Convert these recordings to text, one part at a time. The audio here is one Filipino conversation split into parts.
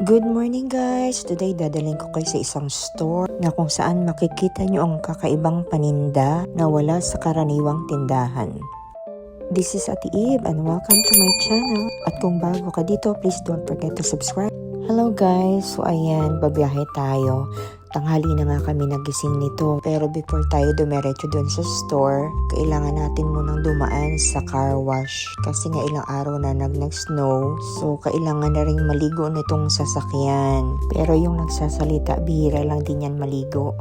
Good morning guys! Today dadalhin ko kayo sa isang store na kung saan makikita nyo ang kakaibang paninda na wala sa karaniwang tindahan. This is Ate Eve and welcome to my channel. At kung bago ka dito, please don't forget to subscribe. Hello guys! So ayan, babiyahe tayo. Tanghali na nga kami nagising nito. Pero before tayo dumiretso dun sa store, kailangan natin munang dumaan sa car wash. Kasi nga ilang araw na nag-snow. So kailangan na rin maligo nitong sasakyan. Pero yung nagsasalita, bihira lang din yan maligo.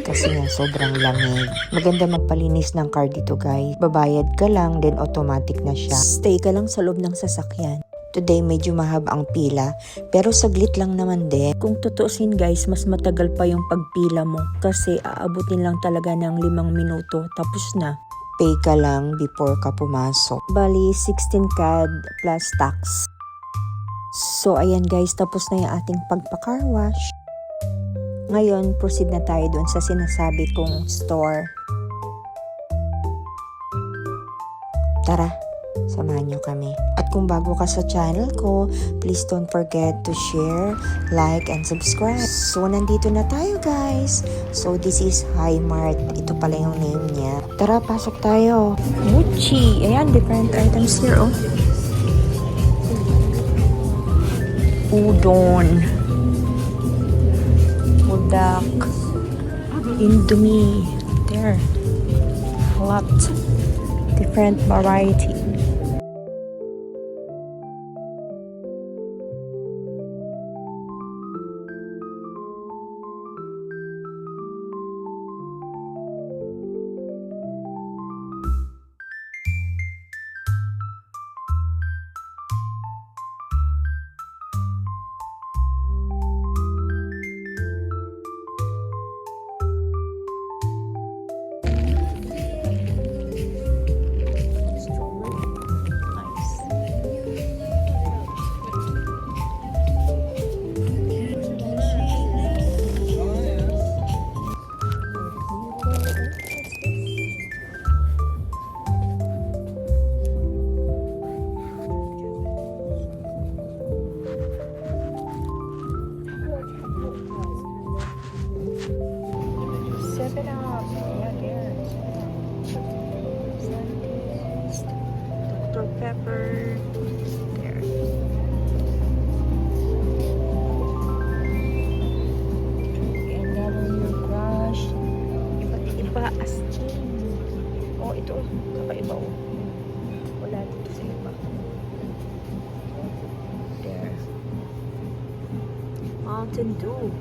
Kasi nga sobrang lamig. Maganda magpalinis ng car dito guys. Babayad ka lang, then automatic na siya. Stay ka lang sa loob ng sasakyan. Today medyo mahaba ang pila, pero saglit lang naman din. Kung tutuusin guys, mas matagal pa yung pagpila mo kasi aabutin lang talaga ng 5 minuto tapos na. Pay ka lang before ka pumasok. Bali 16 CAD plus tax. So ayan guys, tapos na yung ating pagpa-car wash. Ngayon, proceed na tayo doon sa sinasabi kong store. Tara! Samahan nyo kami. At kung bago ka sa channel ko, please don't forget to share, like, and subscribe. So, nandito na tayo guys. So, this is Hi-Mart. Ito pala yung name niya. Tara, pasok tayo. Muchi. Ayan, different items here, oh. Udon. Udak. Indomie. There. A lot. Different variety. Dr. Pepper. There. And Crush. Iba't iba as in. Oh, ito. Kakaiba oh. Wala dito sa iba. There. Mountain Dew.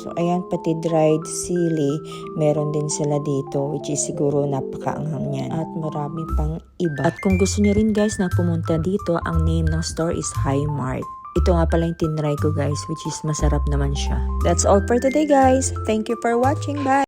So ayan, pati dried sili, meron din sila dito, which is siguro napakaanghang niyan. At marami pang iba. At kung gusto niyo rin guys na pumunta dito, ang name ng store is Hi-Mart. Ito nga pala yung tinry ko guys, which is masarap naman siya. That's all for today guys. Thank you for watching. Bye!